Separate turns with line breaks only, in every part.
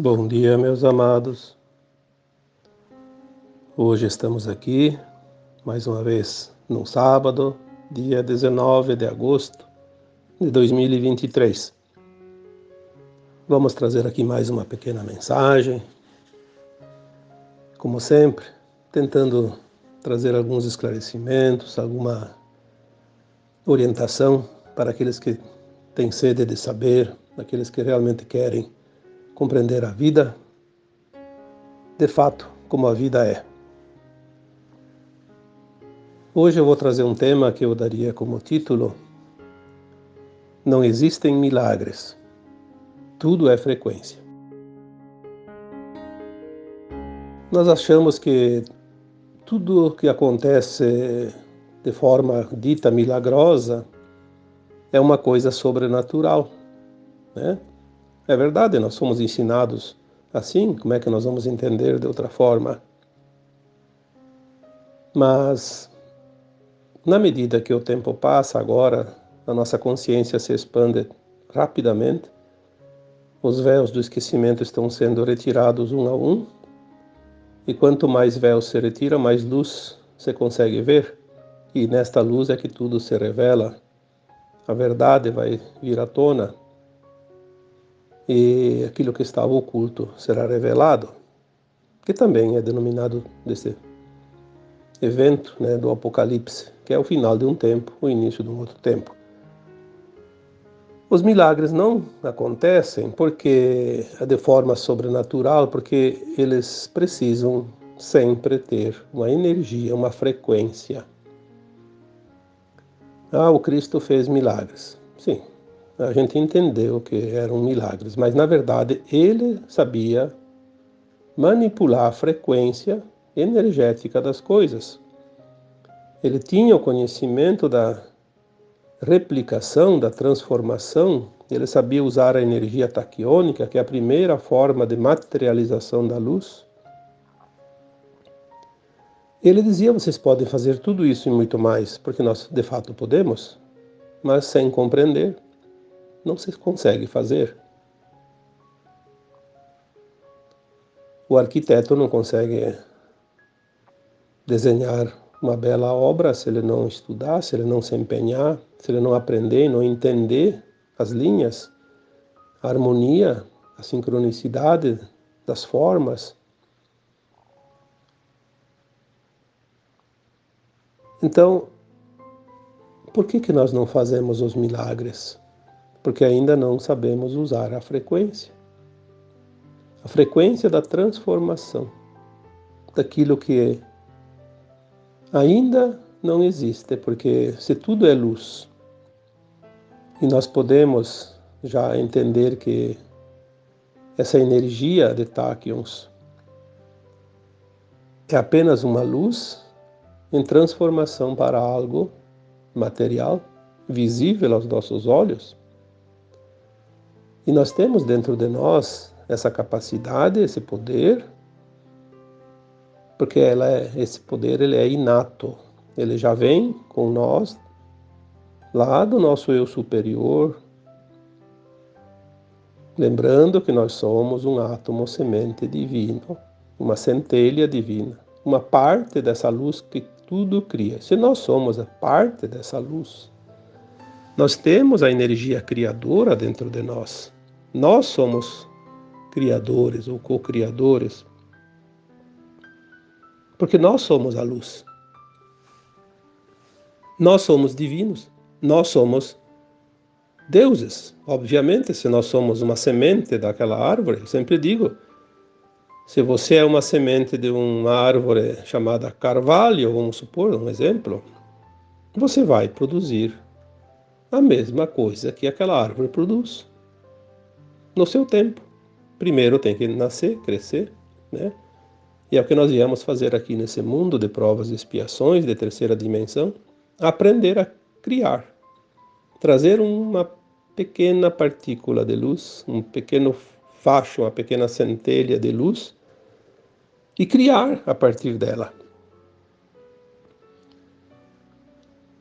Bom dia, meus amados. Hoje estamos aqui, mais uma vez, no sábado, dia 19 de agosto de 2023. Vamos trazer aqui mais uma pequena mensagem, como sempre, tentando trazer alguns esclarecimentos, alguma orientação para aqueles que têm sede de saber, aqueles que realmente querem compreender a vida, de fato, como a vida é. Hoje eu vou trazer um tema que eu daria como título: Não existem milagres, tudo é frequência. Nós achamos que tudo o que acontece de forma dita milagrosa é uma coisa sobrenatural, né? É verdade, nós somos ensinados assim, como é que nós vamos entender de outra forma? Mas, na medida que o tempo passa agora, a nossa consciência se expande rapidamente, os véus do esquecimento estão sendo retirados um a um, e quanto mais véus se retira, mais luz se consegue ver, e nesta luz é que tudo se revela, a verdade vai vir à tona, e aquilo que estava oculto será revelado, que também é denominado desse evento, né, do Apocalipse, que é o final de um tempo, o início de um outro tempo. Os milagres não acontecem porque é de forma sobrenatural, porque eles precisam sempre ter uma energia, uma frequência. O Cristo fez milagres. Sim, a gente entendeu que eram milagres, mas na verdade ele sabia manipular a frequência energética das coisas. Ele tinha o conhecimento da replicação, da transformação. Ele sabia usar a energia taquiônica, que é a primeira forma de materialização da luz. Ele dizia: vocês podem fazer tudo isso e muito mais, porque nós de fato podemos, mas sem compreender, não se consegue fazer. O arquiteto não consegue desenhar uma bela obra se ele não estudar, se ele não se empenhar, se ele não aprender, não entender as linhas, a harmonia, a sincronicidade das formas. Então, por que nós não fazemos os milagres? Porque ainda não sabemos usar a frequência. A frequência da transformação, daquilo que ainda não existe, porque se tudo é luz, e nós podemos já entender que essa energia de táquions é apenas uma luz em transformação para algo material, visível aos nossos olhos. E nós temos dentro de nós essa capacidade, esse poder, porque esse poder ele é inato, ele já vem com nós, lá do nosso eu superior, lembrando que nós somos um átomo semente divino, uma centelha divina, uma parte dessa luz que tudo cria. Se nós somos a parte dessa luz, nós temos a energia criadora dentro de nós. Nós somos criadores ou co-criadores, porque nós somos a luz. Nós somos divinos, nós somos deuses. Obviamente, se nós somos uma semente daquela árvore, eu sempre digo, se você é uma semente de uma árvore chamada carvalho, vamos supor, um exemplo, você vai produzir a mesma coisa que aquela árvore produz, no seu tempo. Primeiro tem que nascer, crescer, né? E é o que nós viemos fazer aqui nesse mundo de provas e expiações de terceira dimensão, aprender a criar, trazer uma pequena partícula de luz, um pequeno facho, uma pequena centelha de luz e criar a partir dela.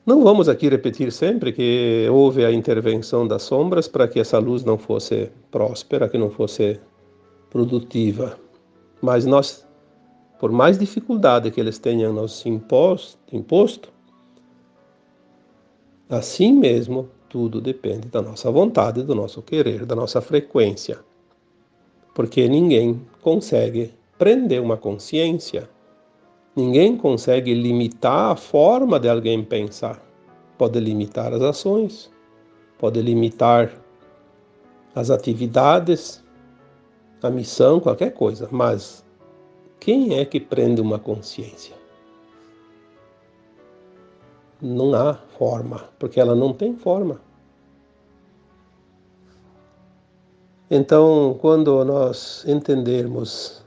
Não vamos aqui repetir sempre que houve a intervenção das sombras para que essa luz não fosse próspera, que não fosse produtiva. Mas nós, por mais dificuldade que eles tenham nos imposto, assim mesmo, tudo depende da nossa vontade, do nosso querer, da nossa frequência. Porque ninguém consegue prender uma consciência, ninguém consegue limitar a forma de alguém pensar. Pode limitar as ações, pode limitar as atividades, a missão, qualquer coisa, mas quem é que prende uma consciência? Não há forma, porque ela não tem forma. Então, quando nós entendermos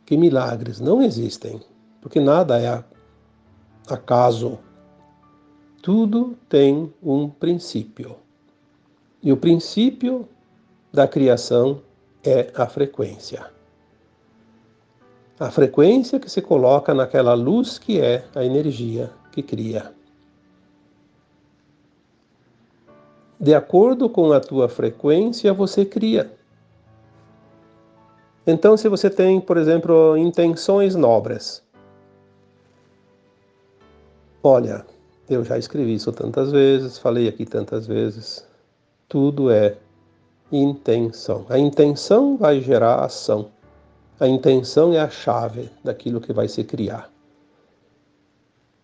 que milagres não existem, porque nada é acaso, tudo tem um princípio. E o princípio da criação é a frequência. A frequência que se coloca naquela luz que é a energia que cria. De acordo com a tua frequência, você cria. Então, se você tem, por exemplo, intenções nobres, olha, eu já escrevi isso tantas vezes, falei aqui tantas vezes, tudo é intenção. A intenção vai gerar ação. A intenção é a chave daquilo que vai se criar.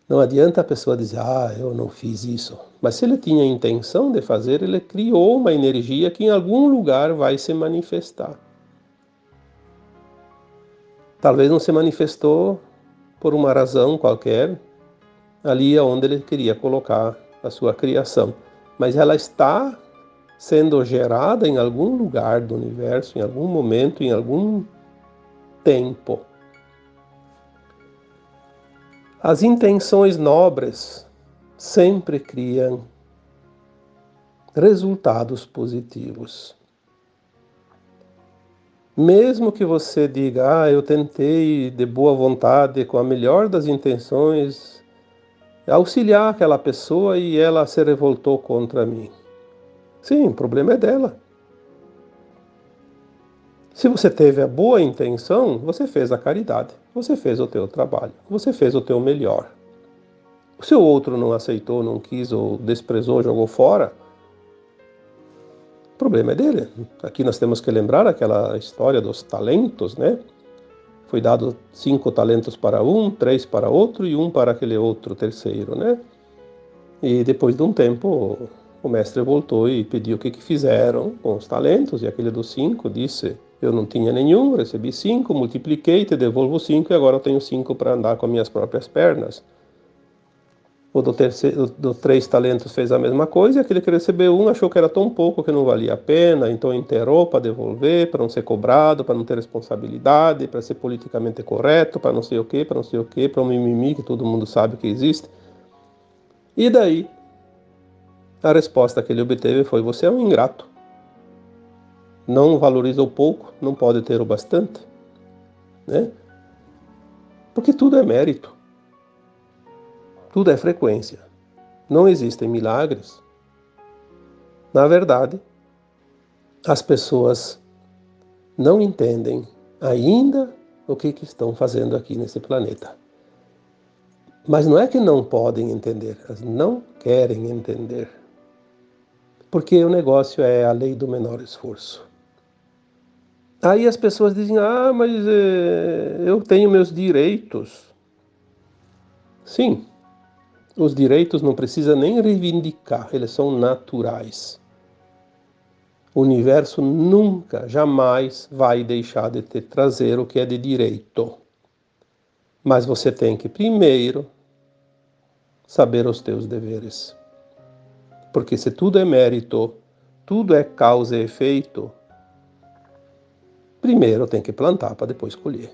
Não adianta a pessoa dizer, eu não fiz isso. Mas se ele tinha a intenção de fazer, ele criou uma energia que em algum lugar vai se manifestar. Talvez não se manifestou por uma razão qualquer, ali onde ele queria colocar a sua criação. Mas ela está sendo gerada em algum lugar do universo, em algum momento, em algum tempo. As intenções nobres sempre criam resultados positivos. Mesmo que você diga, eu tentei de boa vontade, com a melhor das intenções, auxiliar aquela pessoa e ela se revoltou contra mim. Sim, o problema é dela. Se você teve a boa intenção, você fez a caridade, você fez o teu trabalho, você fez o teu melhor. Se o outro não aceitou, não quis ou desprezou, jogou fora, o problema é dele. Aqui nós temos que lembrar aquela história dos talentos, né? Foi dado 5 talentos para um, 3 para outro e 1 para aquele outro terceiro, né? E depois de um tempo, o mestre voltou e pediu o que fizeram com os talentos, e aquele dos 5 disse, eu não tinha nenhum, recebi 5, multipliquei, te devolvo 5 e agora eu tenho 5 para andar com as minhas próprias pernas. O do 3 talentos fez a mesma coisa, e aquele que recebeu 1 achou que era tão pouco que não valia a pena, então enterrou para devolver, para não ser cobrado, para não ter responsabilidade, para ser politicamente correto, para não sei o quê, para não sei o quê, para um mimimi que todo mundo sabe que existe. E daí, a resposta que ele obteve foi, você é um ingrato. Não valoriza o pouco, não pode ter o bastante, né? Porque tudo é mérito, tudo é frequência. Não existem milagres. Na verdade, as pessoas não entendem ainda o que estão fazendo aqui nesse planeta. Mas não é que não podem entender, elas não querem entender. Porque o negócio é a lei do menor esforço. Aí as pessoas dizem, mas eu tenho meus direitos. Sim, os direitos não precisa nem reivindicar, eles são naturais. O universo nunca, jamais vai deixar de te trazer o que é de direito. Mas você tem que primeiro saber os teus deveres. Porque se tudo é mérito, tudo é causa e efeito, primeiro tem que plantar para depois colher.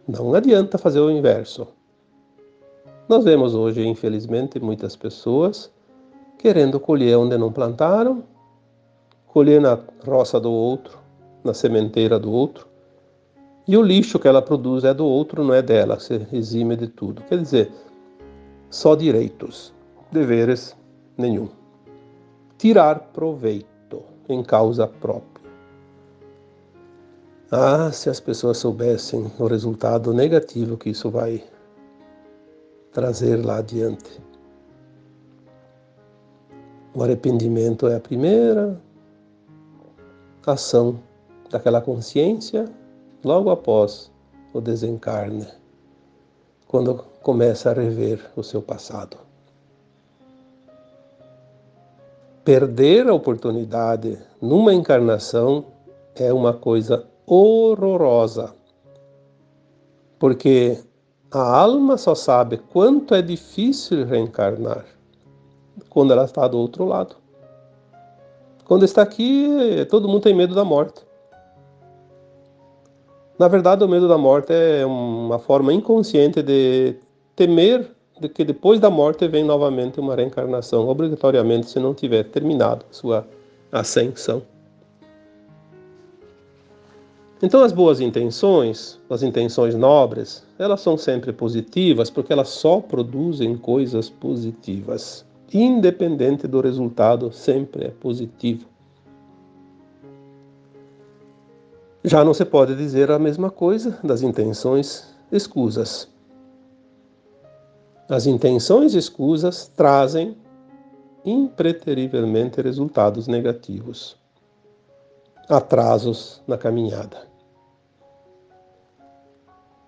Não adianta fazer o inverso. Nós vemos hoje, infelizmente, muitas pessoas querendo colher onde não plantaram, colher na roça do outro, na sementeira do outro, e o lixo que ela produz é do outro, não é dela, se exime de tudo. Quer dizer, só direitos, deveres nenhum. Tirar proveito em causa própria. Ah, se as pessoas soubessem o resultado negativo que isso vai trazer lá adiante. O arrependimento é a primeira ação daquela consciência logo após o desencarne, quando começa a rever o seu passado. Perder a oportunidade numa encarnação é uma coisa horrorosa, porque a alma só sabe quanto é difícil reencarnar quando ela está do outro lado. Quando está aqui, todo mundo tem medo da morte. Na verdade, o medo da morte é uma forma inconsciente de temer de que depois da morte vem novamente uma reencarnação, obrigatoriamente, se não tiver terminado sua ascensão. Então, as boas intenções, as intenções nobres, elas são sempre positivas porque elas só produzem coisas positivas. Independente do resultado, sempre é positivo. Já não se pode dizer a mesma coisa das intenções escusas. As intenções escusas trazem impreterivelmente resultados negativos, atrasos na caminhada.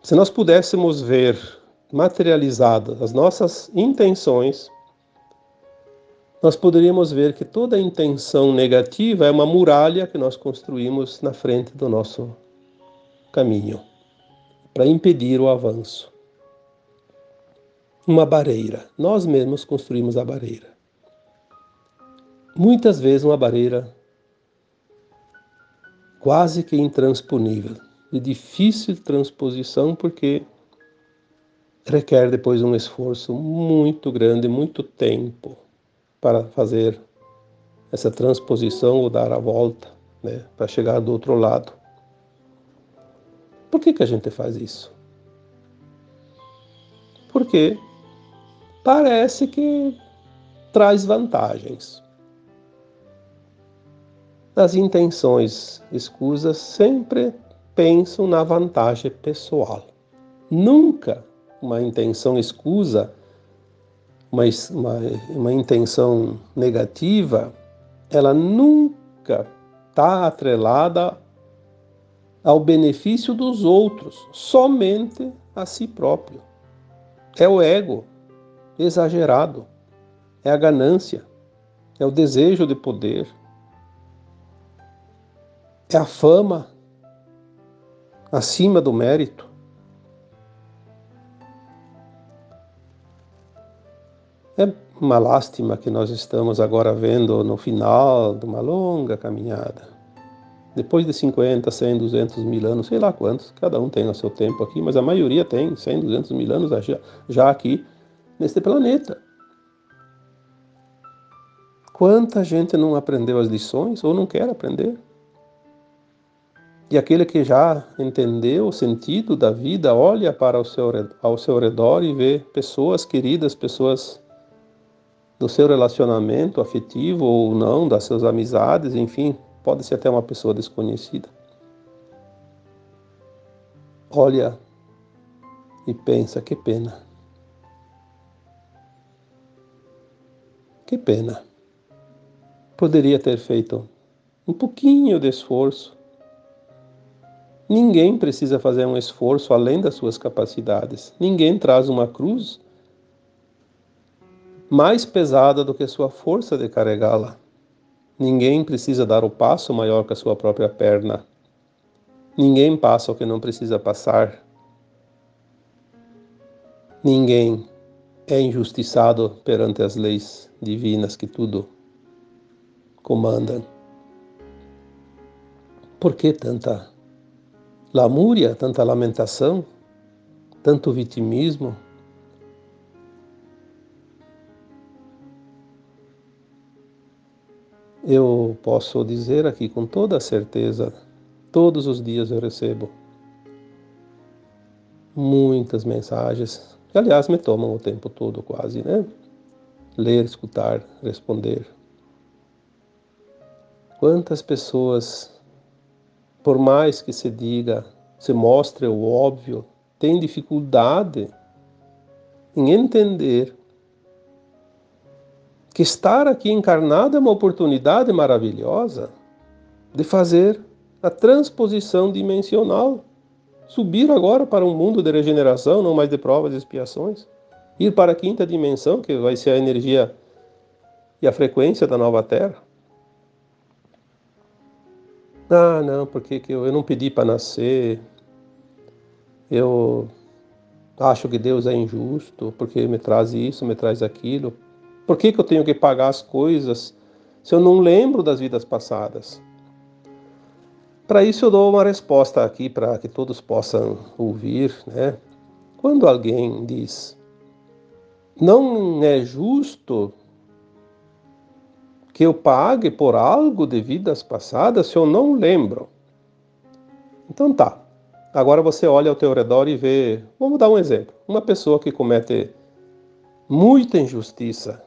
Se nós pudéssemos ver materializadas as nossas intenções, nós poderíamos ver que toda intenção negativa é uma muralha que nós construímos na frente do nosso caminho, para impedir o avanço. Uma barreira. Nós mesmos construímos a barreira. Muitas vezes uma barreira quase que intransponível, de difícil transposição, porque requer depois um esforço muito grande, muito tempo para fazer essa transposição ou dar a volta, né, para chegar do outro lado. Por que a gente faz isso? Porque parece que traz vantagens. As intenções escusas sempre pensam na vantagem pessoal. Nunca uma intenção escusa, uma intenção negativa, ela nunca está atrelada ao benefício dos outros, somente a si próprio. É o ego exagerado, é a ganância, é o desejo de poder, é a fama acima do mérito. É uma lástima que nós estamos agora vendo no final de uma longa caminhada. Depois de 50, 100, 200 mil anos, sei lá quantos, cada um tem o seu tempo aqui, mas a maioria tem 100, 200 mil anos já aqui neste planeta. Quanta gente não aprendeu as lições ou não quer aprender? E aquele que já entendeu o sentido da vida, olha para ao seu redor e vê pessoas queridas, pessoas do seu relacionamento afetivo ou não, das suas amizades, enfim, pode ser até uma pessoa desconhecida. Olha e pensa, que pena. Que pena. Poderia ter feito um pouquinho de esforço. Ninguém precisa fazer um esforço além das suas capacidades. Ninguém traz uma cruz mais pesada do que a sua força de carregá-la. Ninguém precisa dar o passo maior que a sua própria perna. Ninguém passa o que não precisa passar. Ninguém é injustiçado perante as leis divinas que tudo comandam. Por que tanta lamúria, tanta lamentação, tanto vitimismo? Eu posso dizer aqui com toda certeza, todos os dias eu recebo muitas mensagens, que aliás me tomam o tempo todo quase, né? Ler, escutar, responder. Quantas pessoas por mais que se diga, se mostre o óbvio, tem dificuldade em entender que estar aqui encarnado é uma oportunidade maravilhosa de fazer a transposição dimensional, subir agora para um mundo de regeneração, não mais de provas e expiações, ir para a quinta dimensão, que vai ser a energia e a frequência da nova Terra. Ah, não, porque eu não pedi para nascer, eu acho que Deus é injusto, porque me traz isso, me traz aquilo. Por que eu tenho que pagar as coisas se eu não lembro das vidas passadas? Para isso eu dou uma resposta aqui para que todos possam ouvir, né? Quando alguém diz, não é justo que eu pague por algo de vidas passadas se eu não lembro. Então tá, agora você olha ao teu redor e vê, vamos dar um exemplo, uma pessoa que comete muita injustiça,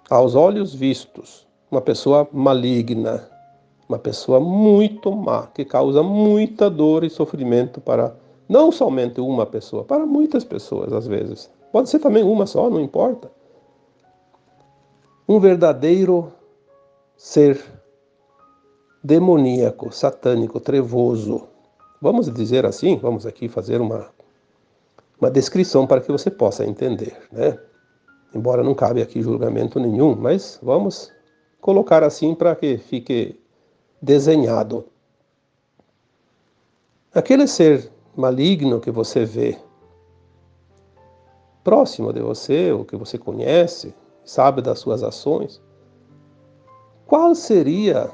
aos olhos vistos, uma pessoa maligna, uma pessoa muito má, que causa muita dor e sofrimento para não somente uma pessoa, para muitas pessoas às vezes. Pode ser também uma só, não importa. Um verdadeiro ser demoníaco, satânico, trevoso. Vamos dizer assim, vamos aqui fazer uma descrição para que você possa entender, né? Embora não cabe aqui julgamento nenhum, mas vamos colocar assim para que fique desenhado. Aquele ser maligno que você vê próximo de você, ou que você conhece, sabe das suas ações, qual seria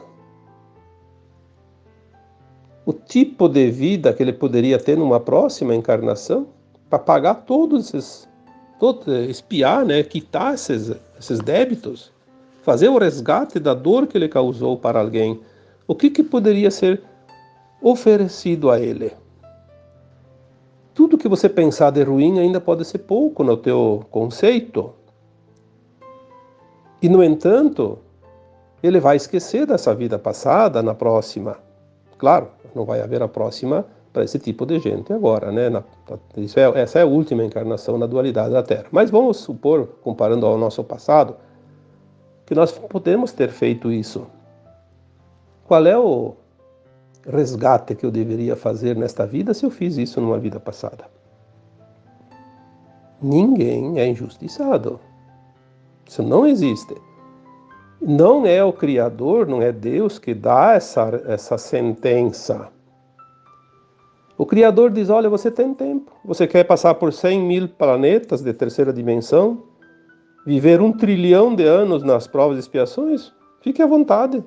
o tipo de vida que ele poderia ter numa próxima encarnação para pagar espiar, né, quitar esses débitos, fazer o resgate da dor que ele causou para alguém? O que poderia ser oferecido a ele? Tudo que você pensar de ruim ainda pode ser pouco no teu conceito. E, no entanto, ele vai esquecer dessa vida passada na próxima. Claro, não vai haver a próxima para esse tipo de gente agora, né? Essa é a última encarnação na dualidade da Terra. Mas vamos supor, comparando ao nosso passado, que nós podemos ter feito isso. Qual é o resgate que eu deveria fazer nesta vida se eu fiz isso numa vida passada? Ninguém é injustiçado. Isso não existe. Não é o Criador, não é Deus que dá essa sentença. O Criador diz, olha, você tem tempo. Você quer passar por 100.000 planetas de terceira dimensão? Viver 1 trilhão de anos nas provas e expiações? Fique à vontade.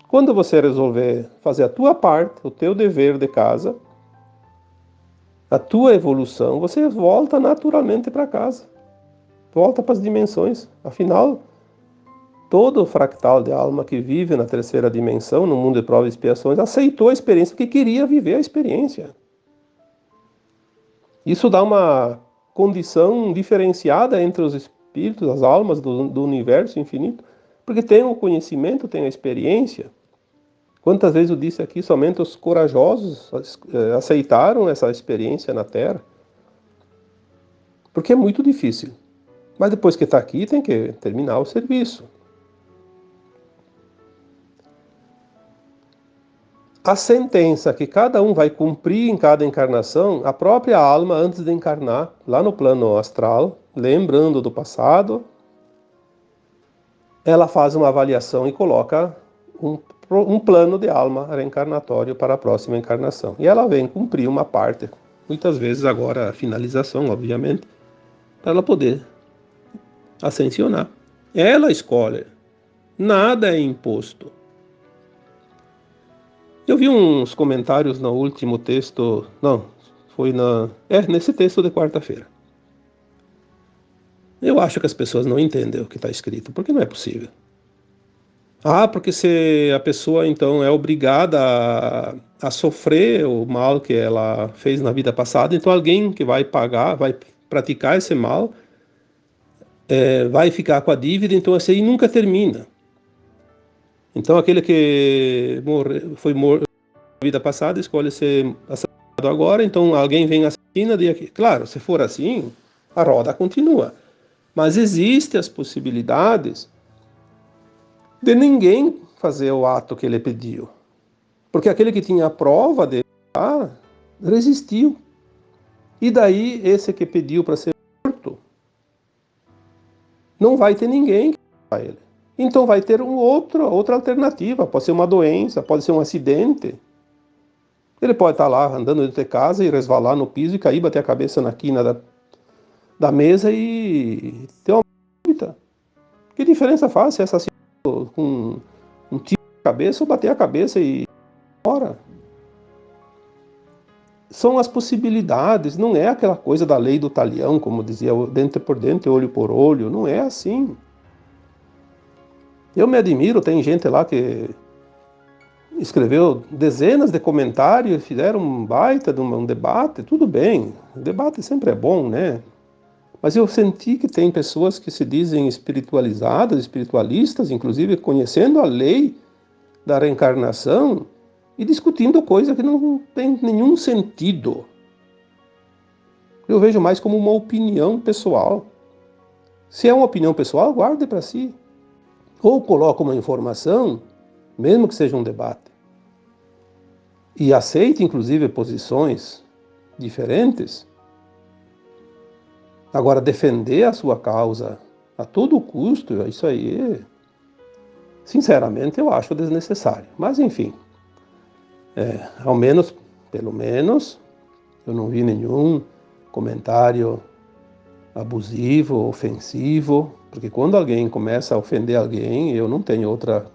Quando você resolver fazer a tua parte, o teu dever de casa, a tua evolução, você volta naturalmente para casa. Volta para as dimensões. Afinal, todo fractal de alma que vive na terceira dimensão, no mundo de provas e expiações, aceitou a experiência porque queria viver a experiência. Isso dá uma condição diferenciada entre os espíritos, as almas do universo infinito, porque tem o conhecimento, tem a experiência. Quantas vezes eu disse aqui, somente os corajosos aceitaram essa experiência na Terra, porque é muito difícil. Mas depois que está aqui, tem que terminar o serviço. A sentença que cada um vai cumprir em cada encarnação, a própria alma, antes de encarnar, lá no plano astral, lembrando do passado, ela faz uma avaliação e coloca um plano de alma reencarnatório para a próxima encarnação. E ela vem cumprir uma parte, muitas vezes agora a finalização, obviamente, para ela poder ascensionar. Ela escolhe, nada é imposto. Eu vi uns comentários no último texto, não, foi nesse texto de quarta-feira. Eu acho que as pessoas não entendem o que está escrito, porque não é possível. Ah, porque se a pessoa então é obrigada a sofrer o mal que ela fez na vida passada, então alguém que vai pagar, vai praticar esse mal, vai ficar com a dívida, então esse aí nunca termina. Então aquele que foi morto vida passada, escolhe ser assassinato agora, então alguém vem assassina de aqui. Claro, se for assim, a roda continua. Mas existem as possibilidades de ninguém fazer o ato que ele pediu. Porque aquele que tinha a prova de resistiu. E daí, esse que pediu para ser morto, não vai ter ninguém que matar ele. Então vai ter outra alternativa. Pode ser uma doença, pode ser um acidente. Ele pode estar lá andando dentro de casa e resvalar no piso e cair, bater a cabeça na quina da mesa e ter uma vida. Que diferença faz se é assassino com um tiro na cabeça ou bater a cabeça e ir embora? São as possibilidades, não é aquela coisa da lei do talião, como dizia, dente por dente, olho por olho, não é assim. Eu me admiro, tem gente lá que escreveu dezenas de comentários, fizeram um baita de um debate, tudo bem, o debate sempre é bom, né? Mas eu senti que tem pessoas que se dizem espiritualizadas, espiritualistas, inclusive conhecendo a lei da reencarnação e discutindo coisa que não tem nenhum sentido. Eu vejo mais como uma opinião pessoal. Se é uma opinião pessoal, guarde para si. Ou coloque uma informação, mesmo que seja um debate. E aceite, inclusive, posições diferentes. Agora, defender a sua causa a todo custo, isso aí, sinceramente, eu acho desnecessário. Mas, enfim, pelo menos, eu não vi nenhum comentário abusivo, ofensivo, porque quando alguém começa a ofender alguém, eu não tenho outra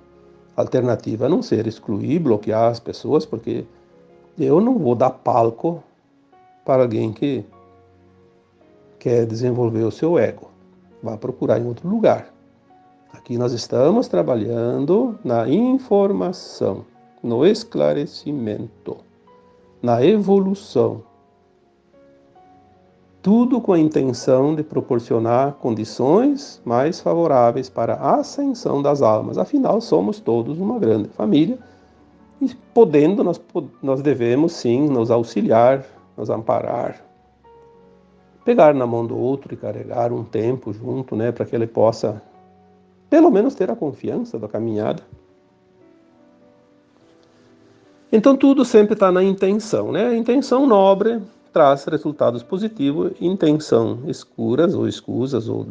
alternativa a não ser excluir, bloquear as pessoas, porque eu não vou dar palco para alguém que quer desenvolver o seu ego. Vá procurar em outro lugar. Aqui nós estamos trabalhando na informação, no esclarecimento, na evolução. Tudo com a intenção de proporcionar condições mais favoráveis para a ascensão das almas. Afinal, somos todos uma grande família e nós devemos sim nos auxiliar, nos amparar, pegar na mão do outro e carregar um tempo junto, né, para que ele possa pelo menos ter a confiança da caminhada. Então tudo sempre está na intenção, né? A intenção nobre traz resultados positivos, intenção escuras ou escusas ou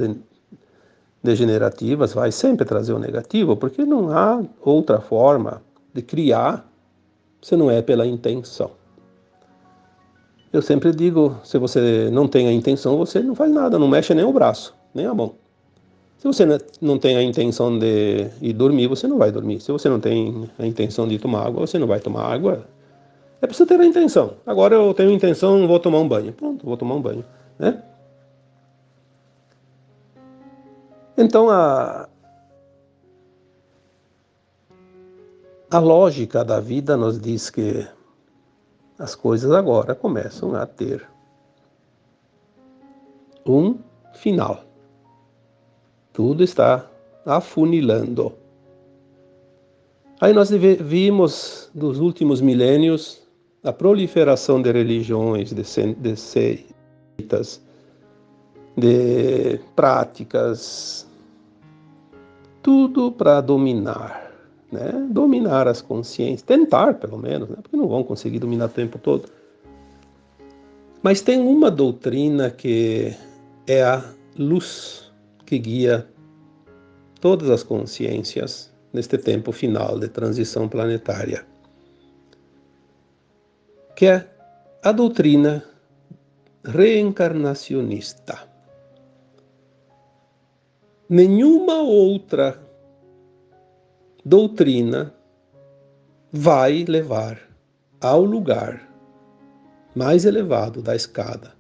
degenerativas vai sempre trazer o negativo, porque não há outra forma de criar se não é pela intenção. Eu sempre digo, se você não tem a intenção, você não faz nada, não mexe nem o braço, nem a mão. Se você não tem a intenção de ir dormir, você não vai dormir. Se você não tem a intenção de tomar água, você não vai tomar água. É preciso ter a intenção. Agora eu tenho a intenção, vou tomar um banho. Pronto, vou tomar um banho, né? Então a lógica da vida nos diz que as coisas agora começam a ter um final. Tudo está afunilando. Aí nós vimos, dos últimos milênios, a proliferação de religiões, de seitas, de práticas, tudo para dominar, né? Dominar as consciências, tentar pelo menos, né? Porque não vão conseguir dominar o tempo todo. Mas tem uma doutrina que é a luz que guia todas as consciências neste tempo final de transição planetária, que é a doutrina reencarnacionista. Nenhuma outra doutrina vai levar ao lugar mais elevado da escada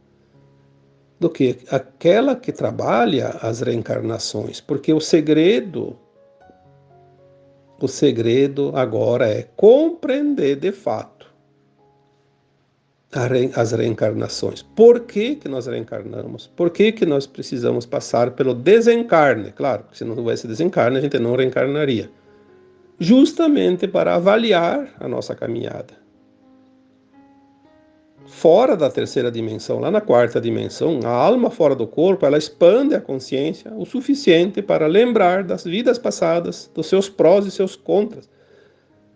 do que aquela que trabalha as reencarnações, porque o segredo agora é compreender de fato as reencarnações. Por que que nós reencarnamos? Por que que nós precisamos passar pelo desencarne? Claro, se não houvesse desencarne, a gente não reencarnaria. Justamente para avaliar a nossa caminhada. fora da terceira dimensão, lá na quarta dimensão, a alma fora do corpo, ela expande a consciência o suficiente para lembrar das vidas passadas, dos seus prós e seus contras,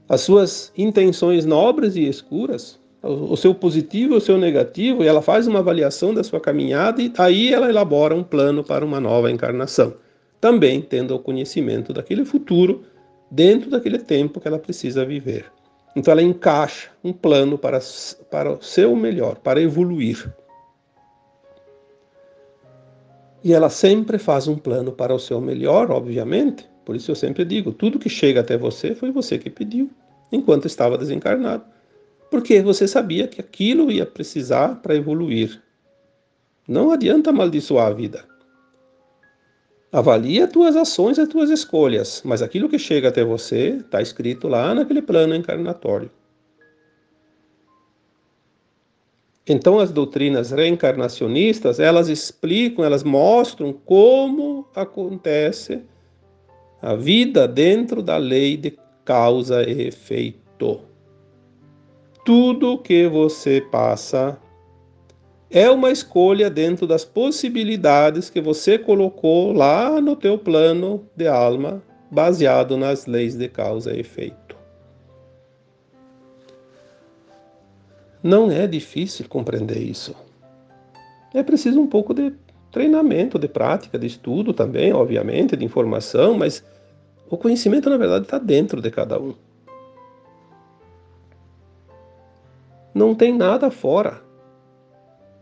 as suas intenções nobres e escuras, o seu positivo e o seu negativo, e ela faz uma avaliação da sua caminhada e aí ela elabora um plano para uma nova encarnação, também tendo o conhecimento daquele futuro dentro daquele tempo que ela precisa viver. Então ela encaixa um plano para o seu melhor, para evoluir. E ela sempre faz um plano para o seu melhor, obviamente. Por isso eu sempre digo, tudo que chega até você foi você que pediu, enquanto estava desencarnado. Porque você sabia que aquilo ia precisar para evoluir. Não adianta amaldiçoar a vida. Avalie as tuas ações e as tuas escolhas, mas aquilo que chega até você está escrito lá naquele plano encarnatório. Então as doutrinas reencarnacionistas, elas explicam, elas mostram como acontece a vida dentro da lei de causa e efeito. Tudo que você passa é uma escolha dentro das possibilidades que você colocou lá no teu plano de alma, baseado nas leis de causa e efeito. Não é difícil compreender isso. É preciso um pouco de treinamento, de prática, de estudo também, obviamente, de informação, mas o conhecimento, na verdade, está dentro de cada um. Não tem nada fora.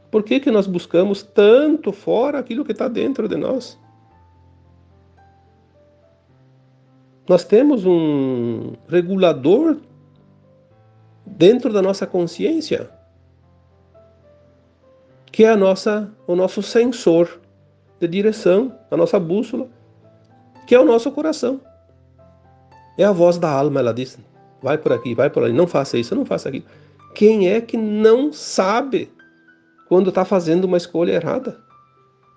Por que que nós buscamos tanto fora aquilo que está dentro de nós? Nós temos um regulador dentro da nossa consciência, que é o nosso sensor de direção, a nossa bússola, que é o nosso coração. É a voz da alma, ela diz, vai por aqui, vai por ali, não faça isso, não faça aquilo. Quem é que não sabe quando está fazendo uma escolha errada?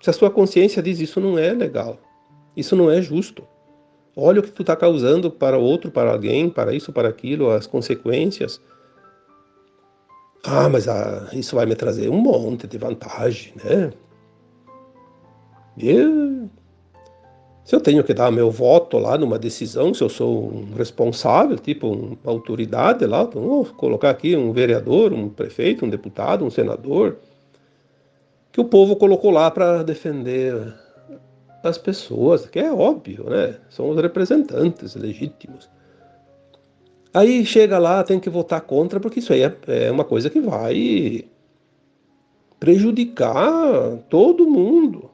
Se a sua consciência diz, isso não é legal, isso não é justo. Olha o que tu está causando para outro, para alguém, para isso, para aquilo, as consequências. Ah, mas isso vai me trazer um monte de vantagem, né? Se eu tenho que dar meu voto lá numa decisão, se eu sou um responsável, tipo uma autoridade lá, então, vou colocar aqui um vereador, um prefeito, um deputado, um senador, que o povo colocou lá para defender as pessoas, que é óbvio, né? São os representantes legítimos. Aí chega lá, tem que votar contra, porque isso aí é uma coisa que vai prejudicar todo mundo.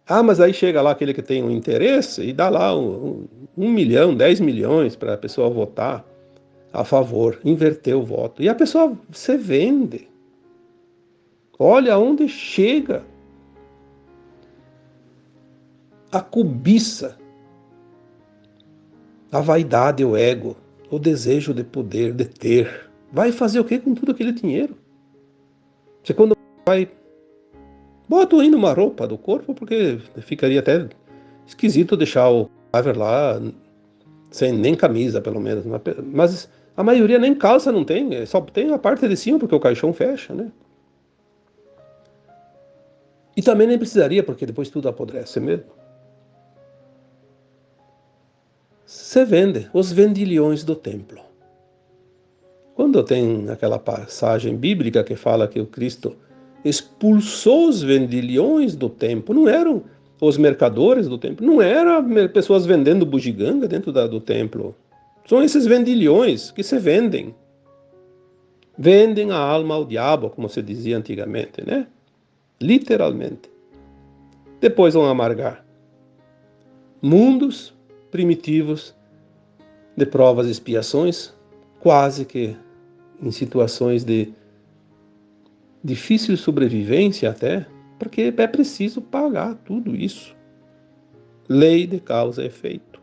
Ah, mas aí chega lá aquele que tem um interesse e dá lá 1 milhão, 10 milhões para a pessoa votar a favor, inverter o voto. E a pessoa se vende. Olha aonde chega a cobiça, a vaidade, o ego, o desejo de poder, de ter. Vai fazer o que com tudo aquele dinheiro? Você quando vai, bota ainda uma roupa do corpo, porque ficaria até esquisito deixar o cadáver lá sem nem camisa, pelo menos. Mas a maioria nem calça não tem, só tem a parte de cima, porque o caixão fecha, né? E também nem precisaria, porque depois tudo apodrece mesmo. Você vende os vendilhões do templo. Quando tem aquela passagem bíblica que fala que o Cristo expulsou os vendilhões do templo, não eram os mercadores do templo, não eram pessoas vendendo bugiganga dentro do templo. São esses vendilhões que se vendem. Vendem a alma ao diabo, como se dizia antigamente, né? Literalmente. Depois vão amargar mundos primitivos de provas e expiações, quase que em situações de difícil sobrevivência até, porque é preciso pagar tudo isso. Lei de causa e efeito.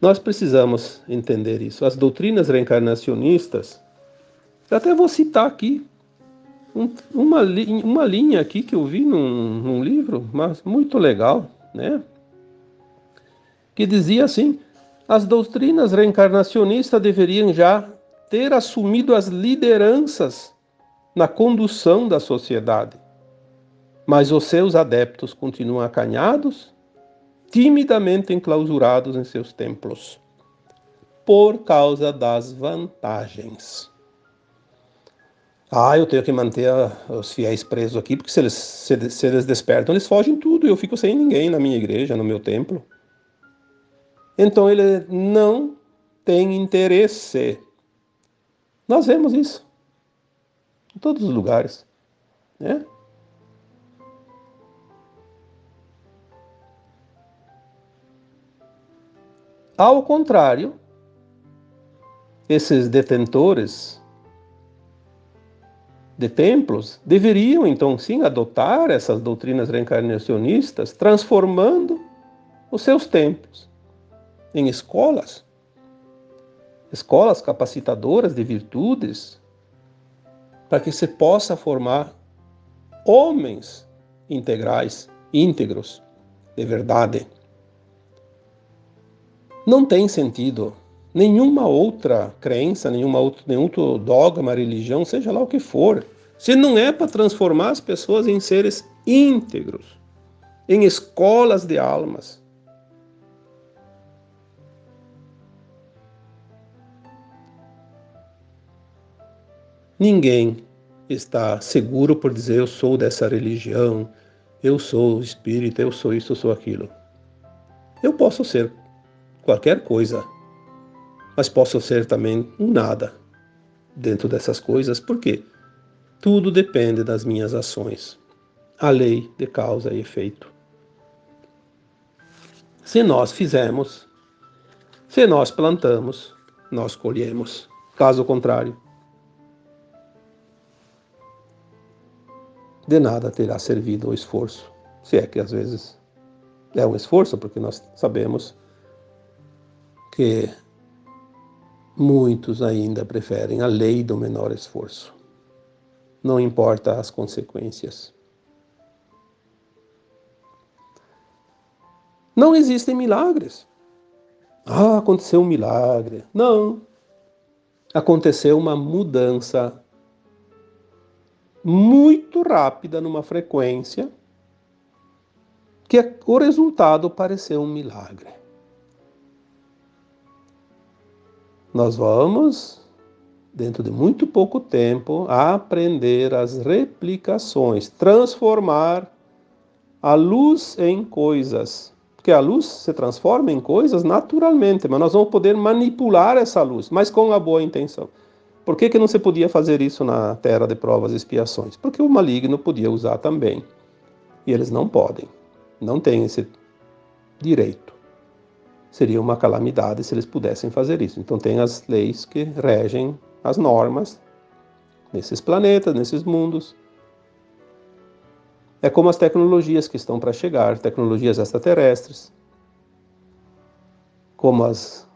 Nós precisamos entender isso. As doutrinas reencarnacionistas, eu até vou citar aqui uma linha aqui que eu vi num livro, mas muito legal, né? Que dizia assim, As doutrinas reencarnacionistas deveriam já ter assumido as lideranças na condução da sociedade, mas os seus adeptos continuam acanhados, timidamente enclausurados em seus templos, por causa das vantagens. Eu tenho que manter os fiéis presos aqui, porque se eles despertam, eles fogem tudo, e eu fico sem ninguém na minha igreja, no meu templo. Então ele não tem interesse. Nós vemos isso em todos os lugares, né? Ao contrário, esses detentores de templos deveriam, então, sim, adotar essas doutrinas reencarnacionistas, transformando os seus templos em escolas, escolas capacitadoras de virtudes, para que se possa formar homens integrais, íntegros, de verdade. Não tem sentido nenhuma outra crença, nenhum outro dogma, religião, seja lá o que for, se não é para transformar as pessoas em seres íntegros, em escolas de almas. Ninguém está seguro por dizer eu sou dessa religião, eu sou espírita, eu sou isso, eu sou aquilo. Eu posso ser qualquer coisa, mas posso ser também um nada dentro dessas coisas, porque tudo depende das minhas ações. A lei de causa e efeito. Se nós fizermos, se nós plantamos, nós colhemos. Caso contrário, de nada terá servido o esforço. Se é que às vezes é um esforço, porque nós sabemos que muitos ainda preferem a lei do menor esforço. Não importa as consequências. Não existem milagres. Aconteceu um milagre. Não. Aconteceu uma mudança muito rápida numa frequência que o resultado pareceu um milagre. Nós vamos, dentro de muito pouco tempo, aprender as replicações, transformar a luz em coisas. Porque a luz se transforma em coisas naturalmente, mas nós vamos poder manipular essa luz, mas com a boa intenção. Por que não se podia fazer isso na terra de provas e expiações? Porque o maligno podia usar também. E eles não podem, não têm esse direito. Seria uma calamidade se eles pudessem fazer isso. Então tem as leis que regem as normas nesses planetas, nesses mundos. É como as tecnologias que estão para chegar, tecnologias extraterrestres, como as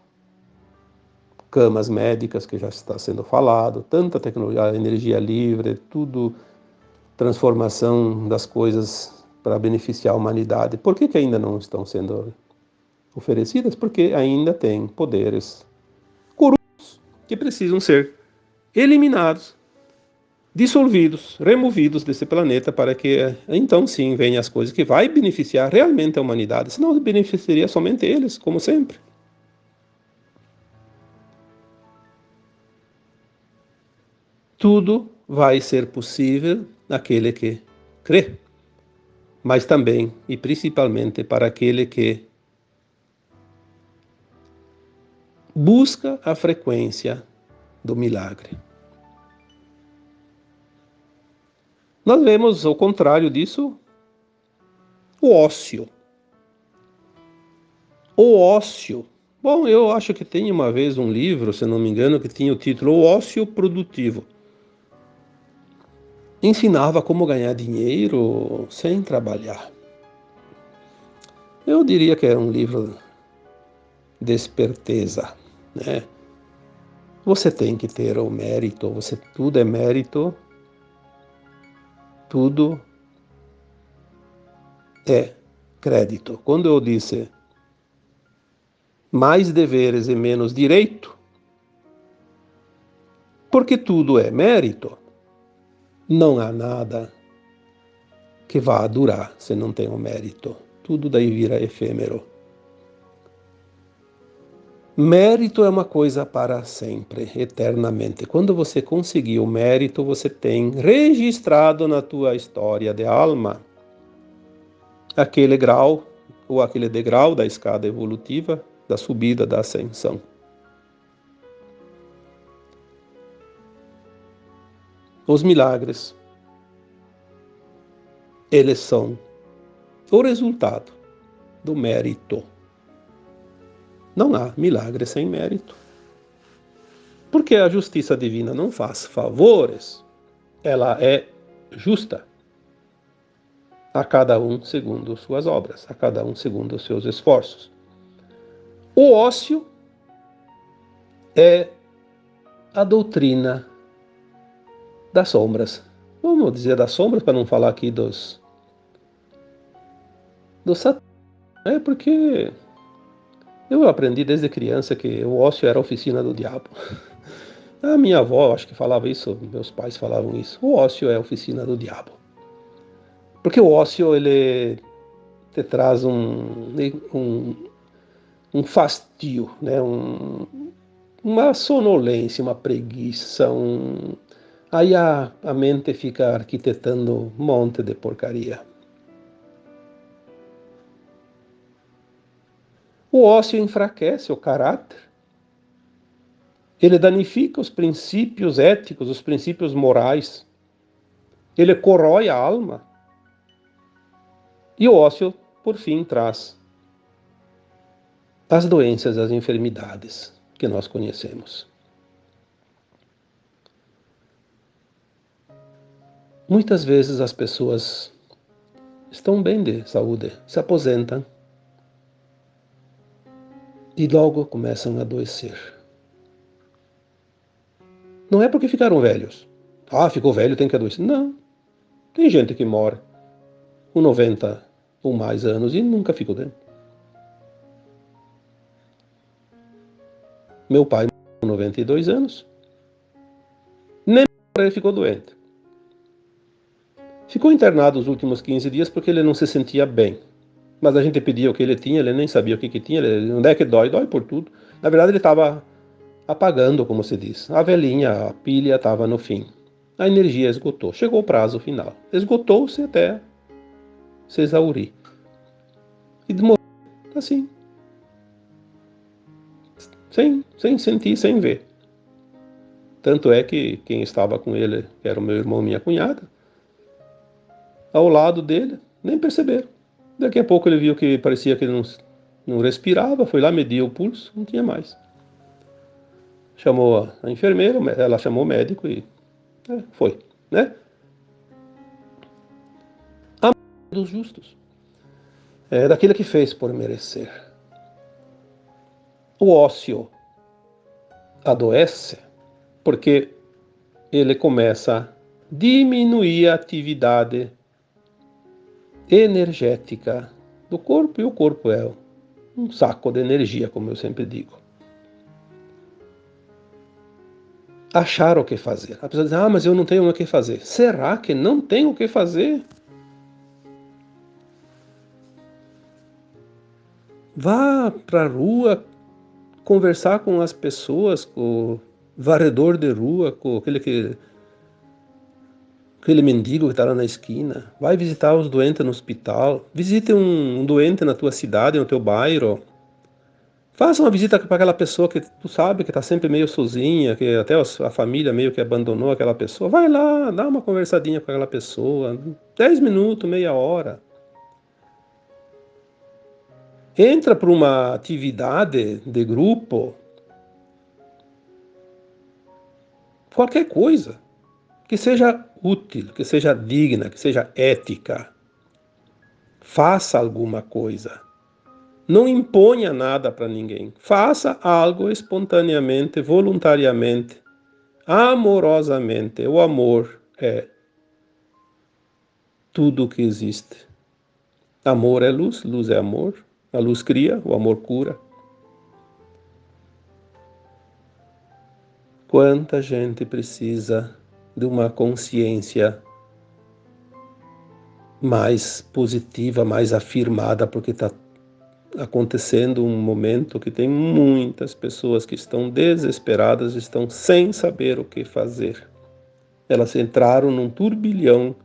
camas médicas que já está sendo falado, tanta tecnologia, a energia livre, tudo, transformação das coisas para beneficiar a humanidade. Por que ainda não estão sendo oferecidas? Porque ainda tem poderes corruptos que precisam ser eliminados, dissolvidos, removidos desse planeta para que então sim venham as coisas que vai beneficiar realmente a humanidade, senão beneficiaria somente eles, como sempre. Tudo vai ser possível naquele que crê, mas também e principalmente para aquele que busca a frequência do milagre. Nós vemos, ao contrário disso, o ócio. O ócio. Bom, eu acho que tem uma vez um livro, se não me engano, que tinha o título O Ócio Produtivo. Ensinava como ganhar dinheiro sem trabalhar. Eu diria que é um livro de esperteza, né? Você tem que ter o mérito, tudo é mérito, tudo é crédito. Quando eu disse mais deveres e menos direito, porque tudo é mérito. Não há nada que vá durar se não tem o mérito. Tudo daí vira efêmero. Mérito é uma coisa para sempre, eternamente. Quando você conseguir o mérito, você tem registrado na tua história de alma aquele grau ou aquele degrau da escada evolutiva, da subida, da ascensão. Os milagres, eles são o resultado do mérito. Não há milagre sem mérito. Porque a justiça divina não faz favores, ela é justa a cada um segundo suas obras, a cada um segundo os seus esforços. O ócio é a doutrina das sombras. Vamos dizer das sombras, para não falar aqui dos Satã. É porque eu aprendi desde criança que o ócio era a oficina do diabo. A minha avó, acho que falava isso, meus pais falavam isso. O ócio é a oficina do diabo. Porque o ócio, ele te traz um fastio, né? Uma sonolência, uma preguiça. Aí a mente fica arquitetando um monte de porcaria. O ócio enfraquece o caráter, ele danifica os princípios éticos, os princípios morais, ele corrói a alma. E o ócio, por fim, traz as doenças, as enfermidades que nós conhecemos. Muitas vezes as pessoas estão bem de saúde, se aposentam e logo começam a adoecer. Não é porque ficaram velhos. Ah, ficou velho, tem que adoecer. Não. Tem gente que morre com 90 ou mais anos e nunca ficou doente. Meu pai morreu com 92 anos, nem ele ficou doente. Ficou internado os últimos 15 dias porque ele não se sentia bem. Mas a gente pedia o que ele tinha, ele nem sabia o que tinha. Onde é que dói? Dói por tudo. Na verdade, ele estava apagando, como se diz. A velhinha, a pilha estava no fim. A energia esgotou. Chegou o prazo final. Esgotou-se até se exaurir. E morreu assim, sem sentir, sem ver. Tanto é que quem estava com ele, que era o meu irmão e minha cunhada, ao lado dele, nem perceberam. Daqui a pouco ele viu que parecia que ele não respirava, foi lá, mediu o pulso, não tinha mais. Chamou a enfermeira, ela chamou o médico e foi, né? A dos justos, é daquele que fez por merecer. O ócio adoece porque ele começa a diminuir a atividade energética do corpo, e o corpo é um saco de energia, como eu sempre digo. Achar o que fazer. A pessoa diz, mas eu não tenho o que fazer. Será que não tem o que fazer? Vá para a rua conversar com as pessoas, com o varredor de rua, com aquele mendigo que está lá na esquina. Vai visitar os doentes no hospital. Visite um doente na tua cidade, no teu bairro. Faça uma visita para aquela pessoa que tu sabe que está sempre meio sozinha, que até a família meio que abandonou aquela pessoa. Vai lá, dá uma conversadinha com aquela pessoa. 10 minutos, meia hora. Entra para uma atividade de grupo, qualquer coisa, que seja útil, que seja digna, que seja ética. Faça alguma coisa. Não imponha nada para ninguém. Faça algo espontaneamente, voluntariamente, amorosamente. O amor é tudo o que existe. Amor é luz, luz é amor. A luz cria, o amor cura. Quanta gente precisa de uma consciência mais positiva, mais afirmada, porque está acontecendo um momento que tem muitas pessoas que estão desesperadas, estão sem saber o que fazer. Elas entraram num turbilhão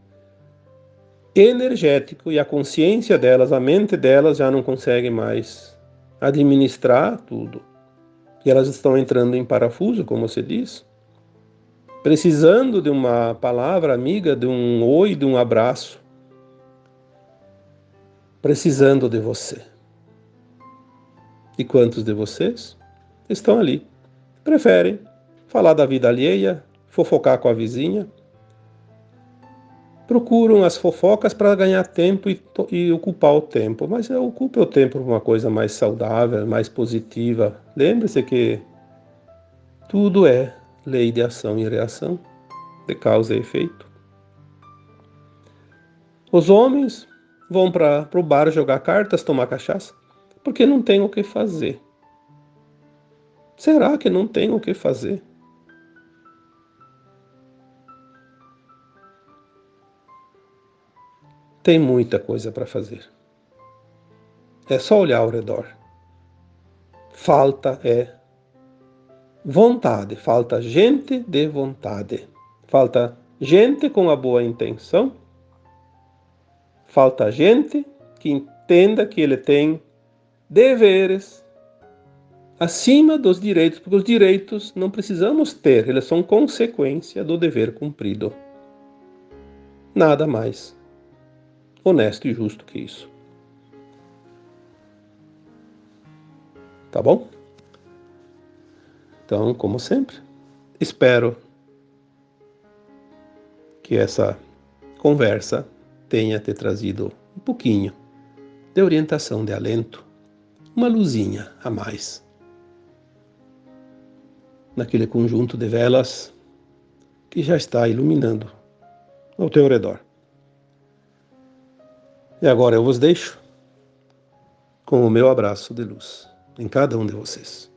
energético e a consciência delas, a mente delas já não consegue mais administrar tudo. E elas estão entrando em parafuso, como você diz, precisando de uma palavra amiga, de um oi, de um abraço, precisando de você. E quantos de vocês estão ali? Preferem falar da vida alheia, fofocar com a vizinha, procuram as fofocas para ganhar tempo e ocupar o tempo, mas ocupe o tempo por uma coisa mais saudável, mais positiva. Lembre-se que tudo é lei de ação e reação, de causa e efeito. Os homens vão para o bar jogar cartas, tomar cachaça, porque não tem o que fazer. Será que não tem o que fazer? Tem muita coisa para fazer. É só olhar ao redor. Falta vontade, falta gente de vontade. Falta gente com a boa intenção. Falta gente que entenda que ele tem deveres acima dos direitos, porque os direitos não precisamos ter, eles são consequência do dever cumprido. Nada mais honesto e justo que isso. Tá bom? Então, como sempre, espero que essa conversa tenha te trazido um pouquinho de orientação, de alento, uma luzinha a mais naquele conjunto de velas que já está iluminando ao teu redor. E agora eu vos deixo com o meu abraço de luz em cada um de vocês.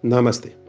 Namastê.